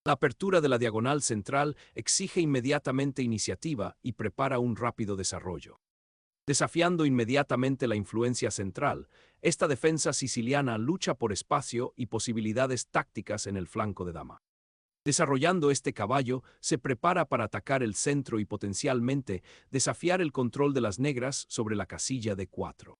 La apertura de la diagonal central exige inmediatamente iniciativa y prepara un rápido desarrollo. Desafiando inmediatamente la influencia central, esta defensa siciliana lucha por espacio y posibilidades tácticas en el flanco de dama. Desarrollando este caballo, se prepara para atacar el centro y potencialmente desafiar el control de las negras sobre la casilla D4.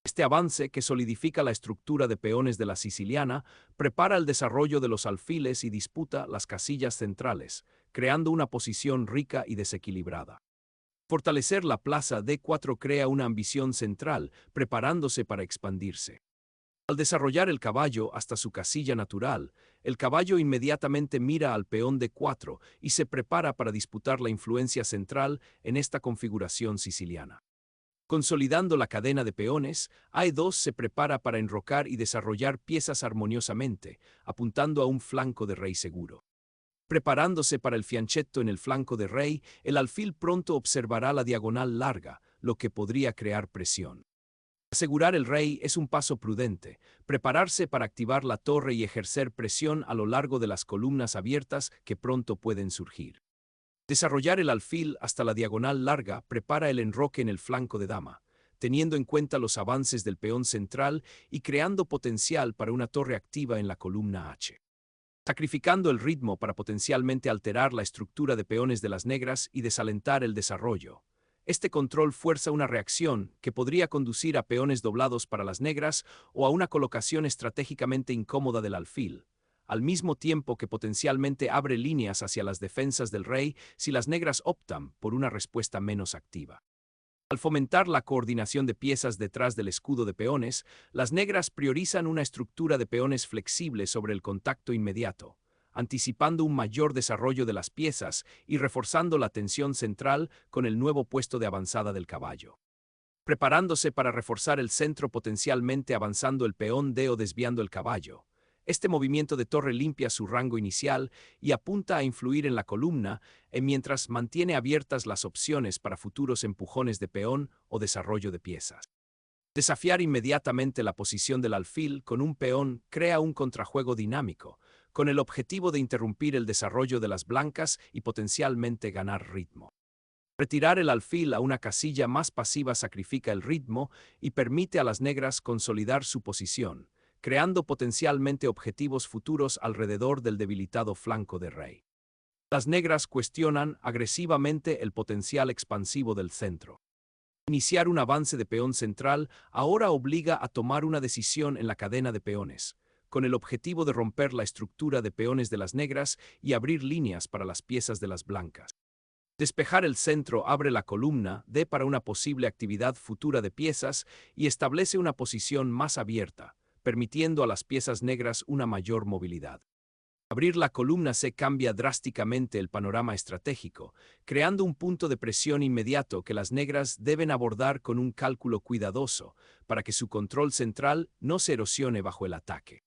Este avance, que solidifica la estructura de peones de la siciliana, prepara el desarrollo de los alfiles y disputa las casillas centrales, creando una posición rica y desequilibrada. Fortalecer la plaza D4 crea una ambición central, preparándose para expandirse. Al desarrollar el caballo hasta su casilla natural, el caballo inmediatamente mira al peón D4 y se prepara para disputar la influencia central en esta configuración siciliana. Consolidando la cadena de peones, A2 se prepara para enrocar y desarrollar piezas armoniosamente, apuntando a un flanco de rey seguro. Preparándose para el fianchetto en el flanco de rey, el alfil pronto observará la diagonal larga, lo que podría crear presión. Asegurar el rey es un paso prudente, prepararse para activar la torre y ejercer presión a lo largo de las columnas abiertas que pronto pueden surgir. Desarrollar el alfil hasta la diagonal larga prepara el enroque en el flanco de dama, teniendo en cuenta los avances del peón central y creando potencial para una torre activa en la columna H. Sacrificando el ritmo para potencialmente alterar la estructura de peones de las negras y desalentar el desarrollo. Este control fuerza una reacción que podría conducir a peones doblados para las negras o a una colocación estratégicamente incómoda del alfil, al mismo tiempo que potencialmente abre líneas hacia las defensas del rey si las negras optan por una respuesta menos activa. Al fomentar la coordinación de piezas detrás del escudo de peones, las negras priorizan una estructura de peones flexible sobre el contacto inmediato, anticipando un mayor desarrollo de las piezas y reforzando la tensión central con el nuevo puesto de avanzada del caballo. Preparándose para reforzar el centro potencialmente avanzando el peón D o desviando el caballo. Este movimiento de torre limpia su rango inicial y apunta a influir en la columna, mientras mantiene abiertas las opciones para futuros empujones de peón o desarrollo de piezas. Desafiar inmediatamente la posición del alfil con un peón crea un contrajuego dinámico, con el objetivo de interrumpir el desarrollo de las blancas y potencialmente ganar ritmo. Retirar el alfil a una casilla más pasiva sacrifica el ritmo y permite a las negras consolidar su posición, creando potencialmente objetivos futuros alrededor del debilitado flanco de rey. Las negras cuestionan agresivamente el potencial expansivo del centro. Iniciar un avance de peón central ahora obliga a tomar una decisión en la cadena de peones, con el objetivo de romper la estructura de peones de las negras y abrir líneas para las piezas de las blancas. Despejar el centro abre la columna D para una posible actividad futura de piezas y establece una posición más abierta, permitiendo a las piezas negras una mayor movilidad. Abrir la columna C cambia drásticamente el panorama estratégico, creando un punto de presión inmediato que las negras deben abordar con un cálculo cuidadoso para que su control central no se erosione bajo el ataque.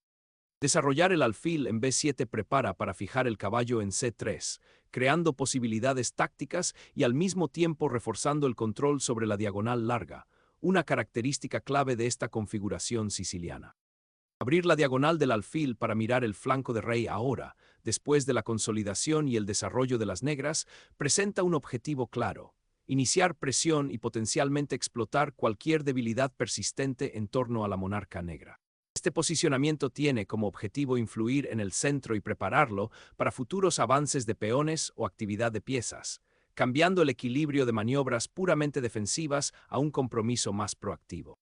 Desarrollar el alfil en B7 prepara para fijar el caballo en C3, creando posibilidades tácticas y al mismo tiempo reforzando el control sobre la diagonal larga, una característica clave de esta configuración siciliana. Abrir la diagonal del alfil para mirar el flanco de rey ahora, después de la consolidación y el desarrollo de las negras, presenta un objetivo claro: iniciar presión y potencialmente explotar cualquier debilidad persistente en torno a la monarca negra. Este posicionamiento tiene como objetivo influir en el centro y prepararlo para futuros avances de peones o actividad de piezas, cambiando el equilibrio de maniobras puramente defensivas a un compromiso más proactivo.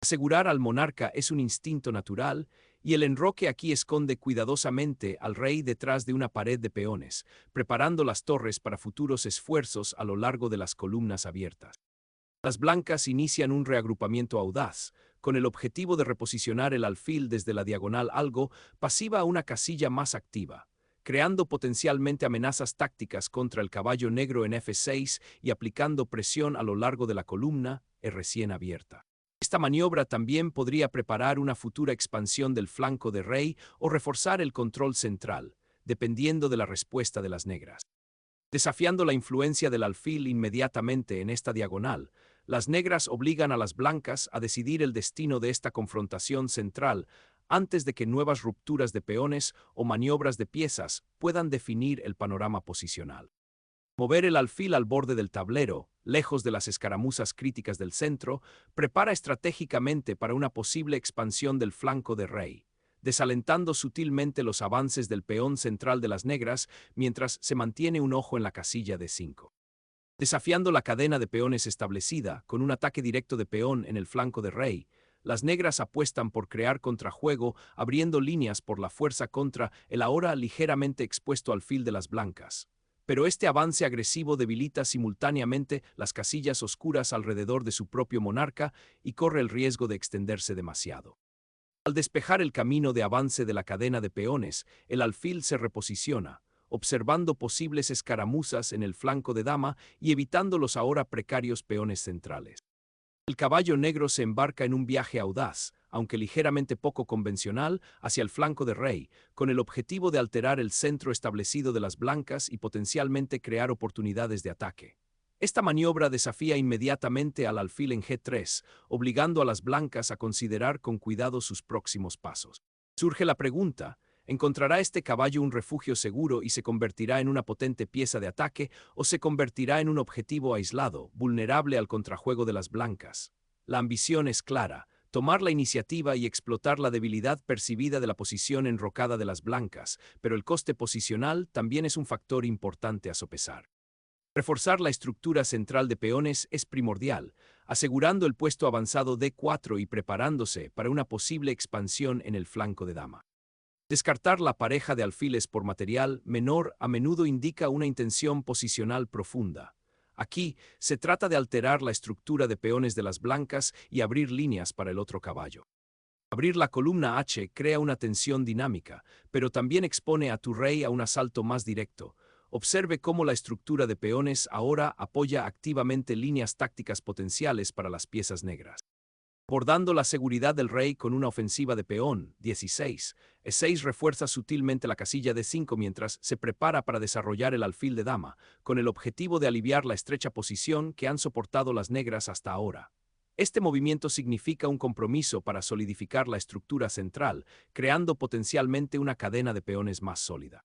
Asegurar al monarca es un instinto natural, y el enroque aquí esconde cuidadosamente al rey detrás de una pared de peones, preparando las torres para futuros esfuerzos a lo largo de las columnas abiertas. Las blancas inician un reagrupamiento audaz, con el objetivo de reposicionar el alfil desde la diagonal algo pasiva a una casilla más activa, creando potencialmente amenazas tácticas contra el caballo negro en F6 y aplicando presión a lo largo de la columna recién abierta. Esta maniobra también podría preparar una futura expansión del flanco de rey o reforzar el control central, dependiendo de la respuesta de las negras. Desafiando la influencia del alfil inmediatamente en esta diagonal, las negras obligan a las blancas a decidir el destino de esta confrontación central antes de que nuevas rupturas de peones o maniobras de piezas puedan definir el panorama posicional. Mover el alfil al borde del tablero, lejos de las escaramuzas críticas del centro, prepara estratégicamente para una posible expansión del flanco de rey, desalentando sutilmente los avances del peón central de las negras mientras se mantiene un ojo en la casilla de 5. Desafiando la cadena de peones establecida, con un ataque directo de peón en el flanco de rey, las negras apuestan por crear contrajuego abriendo líneas por la fuerza contra el ahora ligeramente expuesto alfil de las blancas. Pero este avance agresivo debilita simultáneamente las casillas oscuras alrededor de su propio monarca y corre el riesgo de extenderse demasiado. Al despejar el camino de avance de la cadena de peones, el alfil se reposiciona, observando posibles escaramuzas en el flanco de dama y evitando los ahora precarios peones centrales. El caballo negro se embarca en un viaje audaz, aunque ligeramente poco convencional, hacia el flanco de rey, con el objetivo de alterar el centro establecido de las blancas y potencialmente crear oportunidades de ataque. Esta maniobra desafía inmediatamente al alfil en G3, obligando a las blancas a considerar con cuidado sus próximos pasos. Surge la pregunta: ¿encontrará este caballo un refugio seguro y se convertirá en una potente pieza de ataque o se convertirá en un objetivo aislado, vulnerable al contrajuego de las blancas? La ambición es clara: tomar la iniciativa y explotar la debilidad percibida de la posición enrocada de las blancas, pero el coste posicional también es un factor importante a sopesar. Reforzar la estructura central de peones es primordial, asegurando el puesto avanzado D4 y preparándose para una posible expansión en el flanco de dama. Descartar la pareja de alfiles por material menor a menudo indica una intención posicional profunda. Aquí se trata de alterar la estructura de peones de las blancas y abrir líneas para el otro caballo. Abrir la columna H crea una tensión dinámica, pero también expone a tu rey a un asalto más directo. Observe cómo la estructura de peones ahora apoya activamente líneas tácticas potenciales para las piezas negras. Abordando la seguridad del rey con una ofensiva de peón, 16. E6 refuerza sutilmente la casilla de 5 mientras se prepara para desarrollar el alfil de dama, con el objetivo de aliviar la estrecha posición que han soportado las negras hasta ahora. Este movimiento significa un compromiso para solidificar la estructura central, creando potencialmente una cadena de peones más sólida.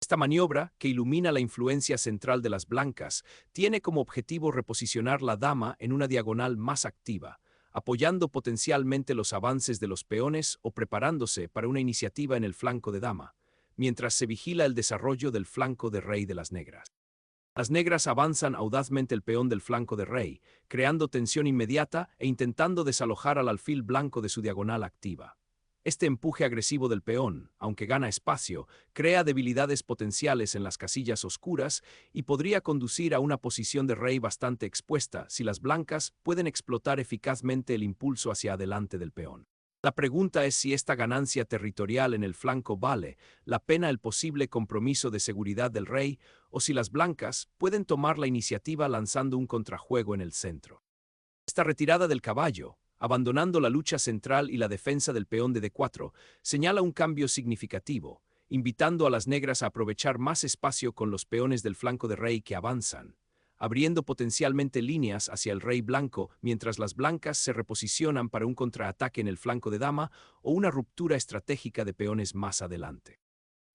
Esta maniobra, que ilumina la influencia central de las blancas, tiene como objetivo reposicionar la dama en una diagonal más activa, apoyando potencialmente los avances de los peones o preparándose para una iniciativa en el flanco de dama, mientras se vigila el desarrollo del flanco de rey de las negras. Las negras avanzan audazmente el peón del flanco de rey, creando tensión inmediata e intentando desalojar al alfil blanco de su diagonal activa. Este empuje agresivo del peón, aunque gana espacio, crea debilidades potenciales en las casillas oscuras y podría conducir a una posición de rey bastante expuesta si las blancas pueden explotar eficazmente el impulso hacia adelante del peón. La pregunta es si esta ganancia territorial en el flanco vale la pena el posible compromiso de seguridad del rey o si las blancas pueden tomar la iniciativa lanzando un contrajuego en el centro. Esta retirada del caballo, abandonando la lucha central y la defensa del peón de D4, señala un cambio significativo, invitando a las negras a aprovechar más espacio con los peones del flanco de rey que avanzan, abriendo potencialmente líneas hacia el rey blanco mientras las blancas se reposicionan para un contraataque en el flanco de dama o una ruptura estratégica de peones más adelante.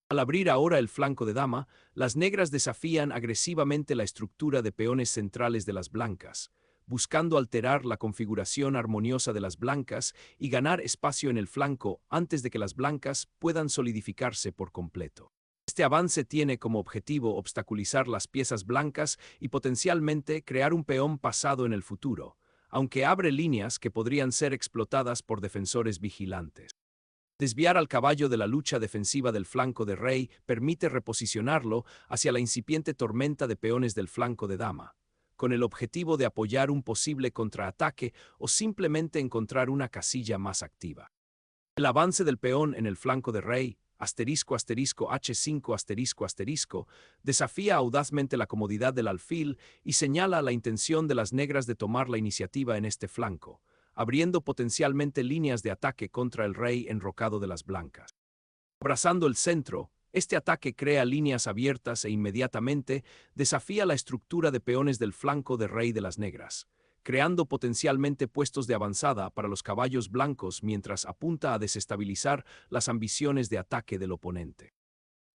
Al abrir ahora el flanco de dama, las negras desafían agresivamente la estructura de peones centrales de las blancas, buscando alterar la configuración armoniosa de las blancas y ganar espacio en el flanco antes de que las blancas puedan solidificarse por completo. Este avance tiene como objetivo obstaculizar las piezas blancas y potencialmente crear un peón pasado en el futuro, aunque abre líneas que podrían ser explotadas por defensores vigilantes. Desviar al caballo de la lucha defensiva del flanco de rey permite reposicionarlo hacia la incipiente tormenta de peones del flanco de dama, con el objetivo de apoyar un posible contraataque o simplemente encontrar una casilla más activa. El avance del peón en el flanco de rey, *H5*, desafía audazmente la comodidad del alfil y señala la intención de las negras de tomar la iniciativa en este flanco, abriendo potencialmente líneas de ataque contra el rey enrocado de las blancas. Abrazando el centro, este ataque crea líneas abiertas e inmediatamente desafía la estructura de peones del flanco de rey de las negras, creando potencialmente puestos de avanzada para los caballos blancos mientras apunta a desestabilizar las ambiciones de ataque del oponente.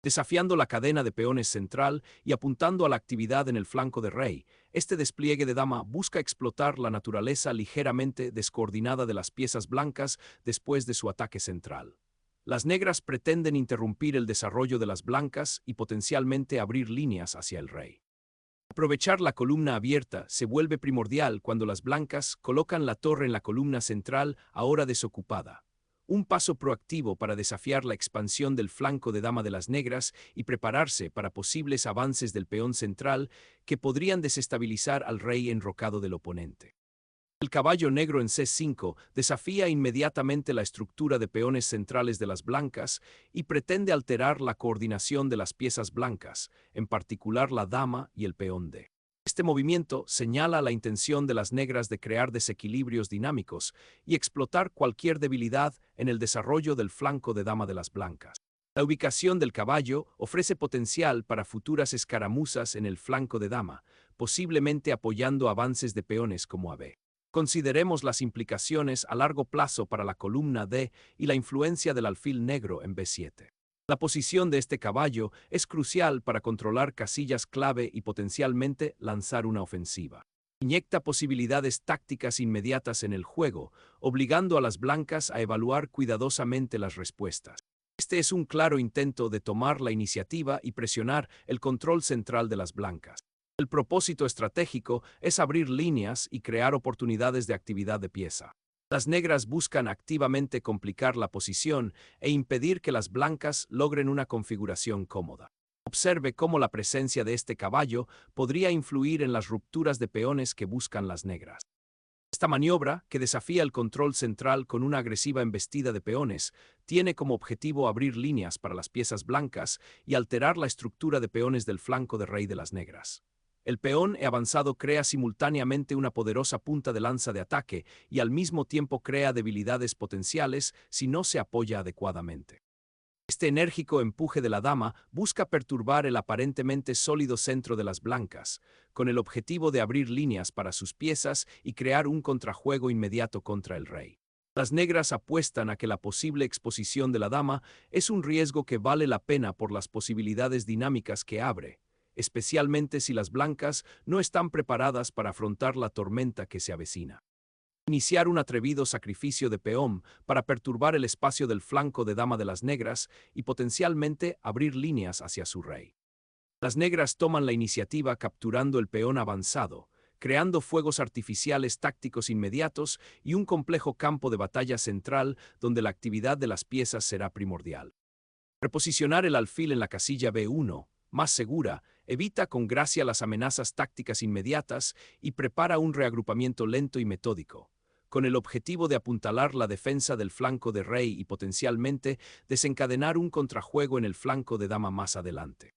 Desafiando la cadena de peones central y apuntando a la actividad en el flanco de rey, este despliegue de dama busca explotar la naturaleza ligeramente descoordinada de las piezas blancas después de su ataque central. Las negras pretenden interrumpir el desarrollo de las blancas y potencialmente abrir líneas hacia el rey. Aprovechar la columna abierta se vuelve primordial cuando las blancas colocan la torre en la columna central ahora desocupada. Un paso proactivo para desafiar la expansión del flanco de dama de las negras y prepararse para posibles avances del peón central que podrían desestabilizar al rey enrocado del oponente. El caballo negro en C5 desafía inmediatamente la estructura de peones centrales de las blancas y pretende alterar la coordinación de las piezas blancas, en particular la dama y el peón D. Este movimiento señala la intención de las negras de crear desequilibrios dinámicos y explotar cualquier debilidad en el desarrollo del flanco de dama de las blancas. La ubicación del caballo ofrece potencial para futuras escaramuzas en el flanco de dama, posiblemente apoyando avances de peones como AB. Consideremos las implicaciones a largo plazo para la columna D y la influencia del alfil negro en B7. La posición de este caballo es crucial para controlar casillas clave y potencialmente lanzar una ofensiva. Inyecta posibilidades tácticas inmediatas en el juego, obligando a las blancas a evaluar cuidadosamente las respuestas. Este es un claro intento de tomar la iniciativa y presionar el control central de las blancas. El propósito estratégico es abrir líneas y crear oportunidades de actividad de pieza. Las negras buscan activamente complicar la posición e impedir que las blancas logren una configuración cómoda. Observe cómo la presencia de este caballo podría influir en las rupturas de peones que buscan las negras. Esta maniobra, que desafía el control central con una agresiva embestida de peones, tiene como objetivo abrir líneas para las piezas blancas y alterar la estructura de peones del flanco de rey de las negras. El peón avanzado crea simultáneamente una poderosa punta de lanza de ataque y al mismo tiempo crea debilidades potenciales si no se apoya adecuadamente. Este enérgico empuje de la dama busca perturbar el aparentemente sólido centro de las blancas, con el objetivo de abrir líneas para sus piezas y crear un contrajuego inmediato contra el rey. Las negras apuestan a que la posible exposición de la dama es un riesgo que vale la pena por las posibilidades dinámicas que abre, especialmente si las blancas no están preparadas para afrontar la tormenta que se avecina. Iniciar un atrevido sacrificio de peón para perturbar el espacio del flanco de dama de las negras y potencialmente abrir líneas hacia su rey. Las negras toman la iniciativa capturando el peón avanzado, creando fuegos artificiales tácticos inmediatos y un complejo campo de batalla central donde la actividad de las piezas será primordial. Reposicionar el alfil en la casilla B1, más segura, evita con gracia las amenazas tácticas inmediatas y prepara un reagrupamiento lento y metódico, con el objetivo de apuntalar la defensa del flanco de rey y potencialmente desencadenar un contrajuego en el flanco de dama más adelante.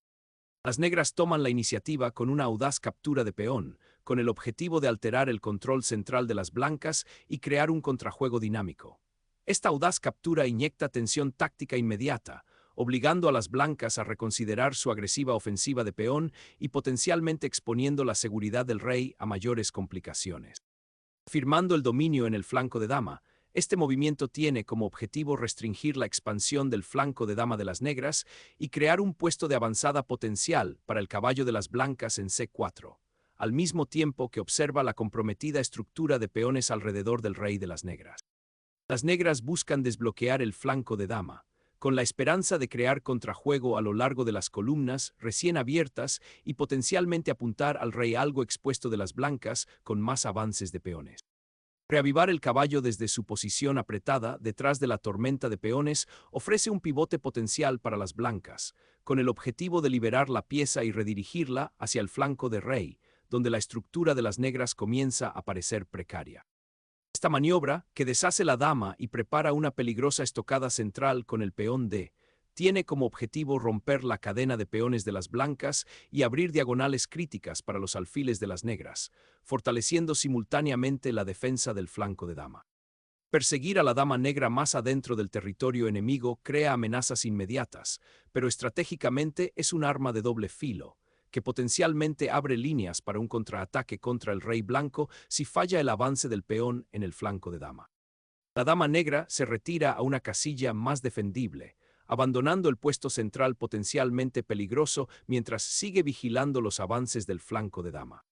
Las negras toman la iniciativa con una audaz captura de peón, con el objetivo de alterar el control central de las blancas y crear un contrajuego dinámico. Esta audaz captura inyecta tensión táctica inmediata, obligando a las blancas a reconsiderar su agresiva ofensiva de peón y potencialmente exponiendo la seguridad del rey a mayores complicaciones. Afirmando el dominio en el flanco de dama, este movimiento tiene como objetivo restringir la expansión del flanco de dama de las negras y crear un puesto de avanzada potencial para el caballo de las blancas en C4, al mismo tiempo que observa la comprometida estructura de peones alrededor del rey de las negras. Las negras buscan desbloquear el flanco de dama, con la esperanza de crear contrajuego a lo largo de las columnas recién abiertas y potencialmente apuntar al rey algo expuesto de las blancas con más avances de peones. Reavivar el caballo desde su posición apretada detrás de la tormenta de peones ofrece un pivote potencial para las blancas, con el objetivo de liberar la pieza y redirigirla hacia el flanco de rey, donde la estructura de las negras comienza a parecer precaria. Esta maniobra, que deshace la dama y prepara una peligrosa estocada central con el peón D, tiene como objetivo romper la cadena de peones de las blancas y abrir diagonales críticas para los alfiles de las negras, fortaleciendo simultáneamente la defensa del flanco de dama. Perseguir a la dama negra más adentro del territorio enemigo crea amenazas inmediatas, pero estratégicamente es un arma de doble filo, que potencialmente abre líneas para un contraataque contra el rey blanco si falla el avance del peón en el flanco de dama. La dama negra se retira a una casilla más defendible, abandonando el puesto central potencialmente peligroso mientras sigue vigilando los avances del flanco de dama.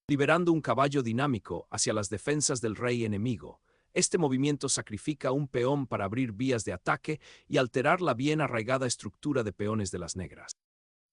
Liberando un caballo dinámico hacia las defensas del rey enemigo, este movimiento sacrifica un peón para abrir vías de ataque y alterar la bien arraigada estructura de peones de las negras.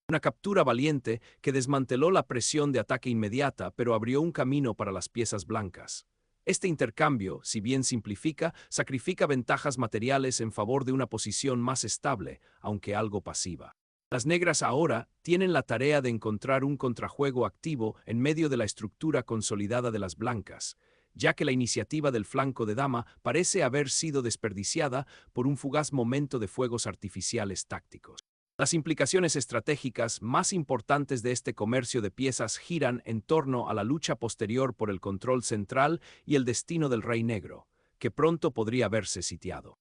Una captura valiente que desmanteló la presión de ataque inmediata, pero abrió un camino para las piezas blancas. Este intercambio, si bien simplifica, sacrifica ventajas materiales en favor de una posición más estable, aunque algo pasiva. Las negras ahora tienen la tarea de encontrar un contrajuego activo en medio de la estructura consolidada de las blancas, ya que la iniciativa del flanco de dama parece haber sido desperdiciada por un fugaz momento de fuegos artificiales tácticos. Las implicaciones estratégicas más importantes de este comercio de piezas giran en torno a la lucha posterior por el control central y el destino del rey negro, que pronto podría verse sitiado.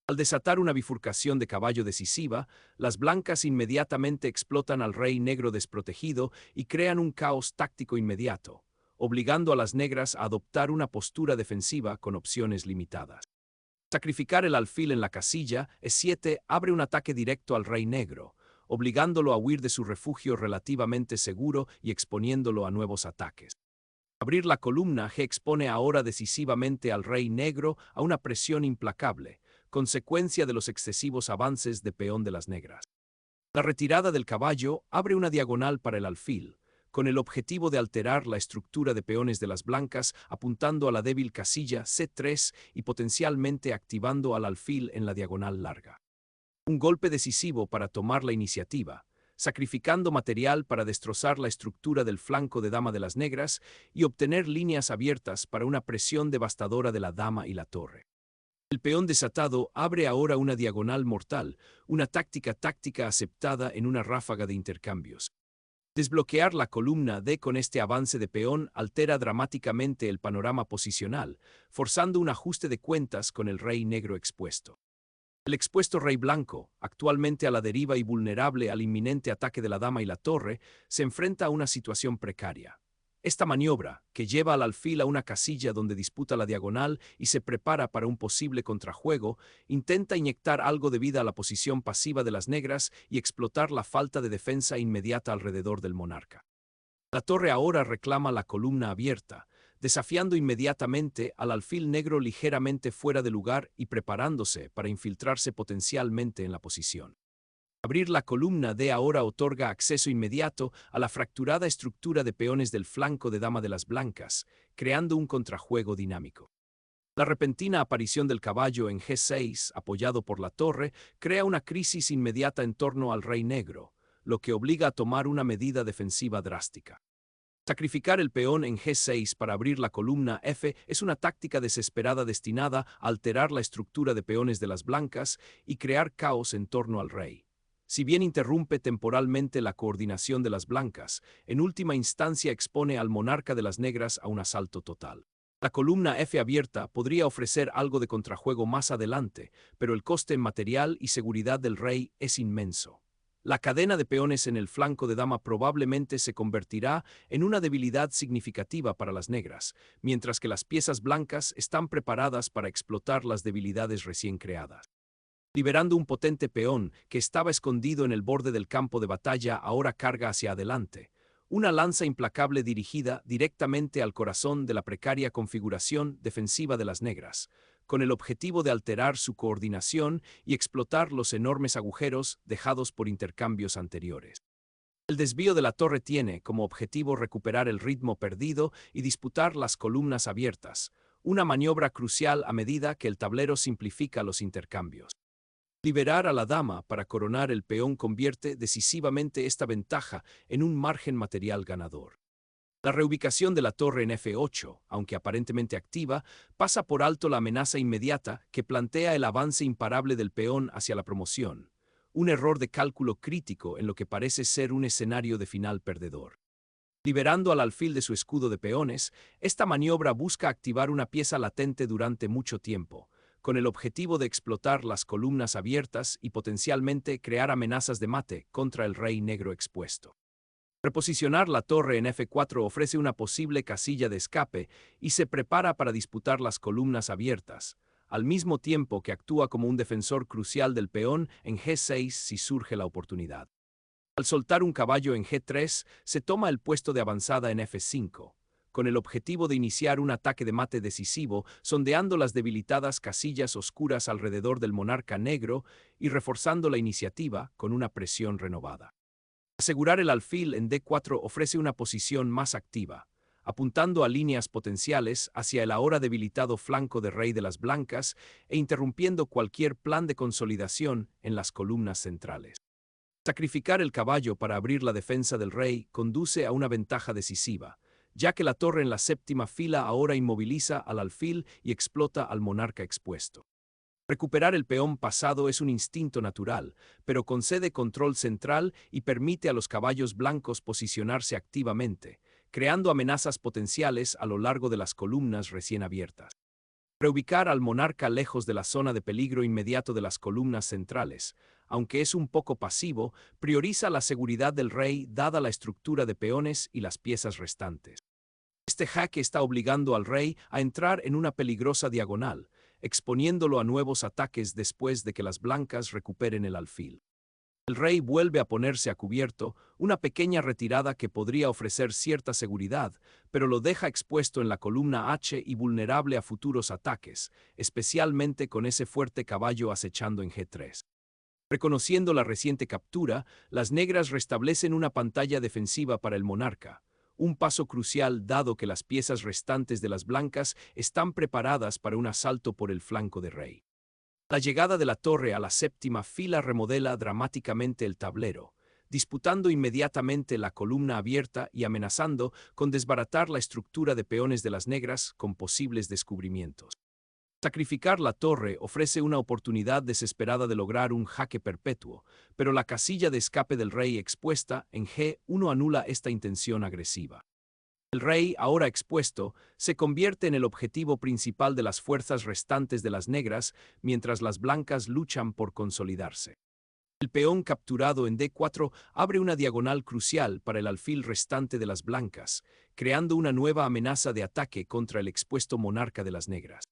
Al desatar una bifurcación de caballo decisiva, las blancas inmediatamente explotan al rey negro desprotegido y crean un caos táctico inmediato, obligando a las negras a adoptar una postura defensiva con opciones limitadas. Sacrificar el alfil en la casilla E7 abre un ataque directo al rey negro, obligándolo a huir de su refugio relativamente seguro y exponiéndolo a nuevos ataques. Abrir la columna G expone ahora decisivamente al rey negro a una presión implacable, consecuencia de los excesivos avances de peón de las negras. La retirada del caballo abre una diagonal para el alfil, con el objetivo de alterar la estructura de peones de las blancas apuntando a la débil casilla C3 y potencialmente activando al alfil en la diagonal larga. Un golpe decisivo para tomar la iniciativa, sacrificando material para destrozar la estructura del flanco de dama de las negras y obtener líneas abiertas para una presión devastadora de la dama y la torre. El peón desatado abre ahora una diagonal mortal, una táctica aceptada en una ráfaga de intercambios. Desbloquear la columna D con este avance de peón altera dramáticamente el panorama posicional, forzando un ajuste de cuentas con el rey negro expuesto. El expuesto rey blanco, actualmente a la deriva y vulnerable al inminente ataque de la dama y la torre, se enfrenta a una situación precaria. Esta maniobra, que lleva al alfil a una casilla donde disputa la diagonal y se prepara para un posible contrajuego, intenta inyectar algo de vida a la posición pasiva de las negras y explotar la falta de defensa inmediata alrededor del monarca. La torre ahora reclama la columna abierta, desafiando inmediatamente al alfil negro ligeramente fuera de lugar y preparándose para infiltrarse potencialmente en la posición. Abrir la columna D ahora otorga acceso inmediato a la fracturada estructura de peones del flanco de dama de las blancas, creando un contrajuego dinámico. La repentina aparición del caballo en G6, apoyado por la torre, crea una crisis inmediata en torno al rey negro, lo que obliga a tomar una medida defensiva drástica. Sacrificar el peón en G6 para abrir la columna F es una táctica desesperada destinada a alterar la estructura de peones de las blancas y crear caos en torno al rey. Si bien interrumpe temporalmente la coordinación de las blancas, en última instancia expone al monarca de las negras a un asalto total. La columna F abierta podría ofrecer algo de contrajuego más adelante, pero el coste en material y seguridad del rey es inmenso. La cadena de peones en el flanco de dama probablemente se convertirá en una debilidad significativa para las negras, mientras que las piezas blancas están preparadas para explotar las debilidades recién creadas. Liberando un potente peón que estaba escondido en el borde del campo de batalla, ahora carga hacia adelante. Una lanza implacable dirigida directamente al corazón de la precaria configuración defensiva de las negras, con el objetivo de alterar su coordinación y explotar los enormes agujeros dejados por intercambios anteriores. El desvío de la torre tiene como objetivo recuperar el ritmo perdido y disputar las columnas abiertas, una maniobra crucial a medida que el tablero simplifica los intercambios. Liberar a la dama para coronar el peón convierte decisivamente esta ventaja en un margen material ganador. La reubicación de la torre en F8, aunque aparentemente activa, pasa por alto la amenaza inmediata que plantea el avance imparable del peón hacia la promoción, un error de cálculo crítico en lo que parece ser un escenario de final perdedor. Liberando al alfil de su escudo de peones, esta maniobra busca activar una pieza latente durante mucho tiempo, con el objetivo de explotar las columnas abiertas y potencialmente crear amenazas de mate contra el rey negro expuesto. Reposicionar la torre en F4 ofrece una posible casilla de escape y se prepara para disputar las columnas abiertas, al mismo tiempo que actúa como un defensor crucial del peón en G6 si surge la oportunidad. Al soltar un caballo en G3, se toma el puesto de avanzada en F5, con el objetivo de iniciar un ataque de mate decisivo, sondeando las debilitadas casillas oscuras alrededor del monarca negro y reforzando la iniciativa con una presión renovada. Asegurar el alfil en D4 ofrece una posición más activa, apuntando a líneas potenciales hacia el ahora debilitado flanco de rey de las blancas e interrumpiendo cualquier plan de consolidación en las columnas centrales. Sacrificar el caballo para abrir la defensa del rey conduce a una ventaja decisiva, ya que la torre en la séptima fila ahora inmoviliza al alfil y explota al monarca expuesto. Recuperar el peón pasado es un instinto natural, pero concede control central y permite a los caballos blancos posicionarse activamente, creando amenazas potenciales a lo largo de las columnas recién abiertas. Reubicar al monarca lejos de la zona de peligro inmediato de las columnas centrales, aunque es un poco pasivo, prioriza la seguridad del rey dada la estructura de peones y las piezas restantes. Este jaque está obligando al rey a entrar en una peligrosa diagonal, exponiéndolo a nuevos ataques después de que las blancas recuperen el alfil. El rey vuelve a ponerse a cubierto, una pequeña retirada que podría ofrecer cierta seguridad, pero lo deja expuesto en la columna H y vulnerable a futuros ataques, especialmente con ese fuerte caballo acechando en G3. Reconociendo la reciente captura, las negras restablecen una pantalla defensiva para el monarca, un paso crucial dado que las piezas restantes de las blancas están preparadas para un asalto por el flanco de rey. La llegada de la torre a la séptima fila remodela dramáticamente el tablero, disputando inmediatamente la columna abierta y amenazando con desbaratar la estructura de peones de las negras con posibles descubrimientos. Sacrificar la torre ofrece una oportunidad desesperada de lograr un jaque perpetuo, pero la casilla de escape del rey expuesta en G1 anula esta intención agresiva. El rey, ahora expuesto, se convierte en el objetivo principal de las fuerzas restantes de las negras, mientras las blancas luchan por consolidarse. El peón capturado en D4 abre una diagonal crucial para el alfil restante de las blancas, creando una nueva amenaza de ataque contra el expuesto monarca de las negras.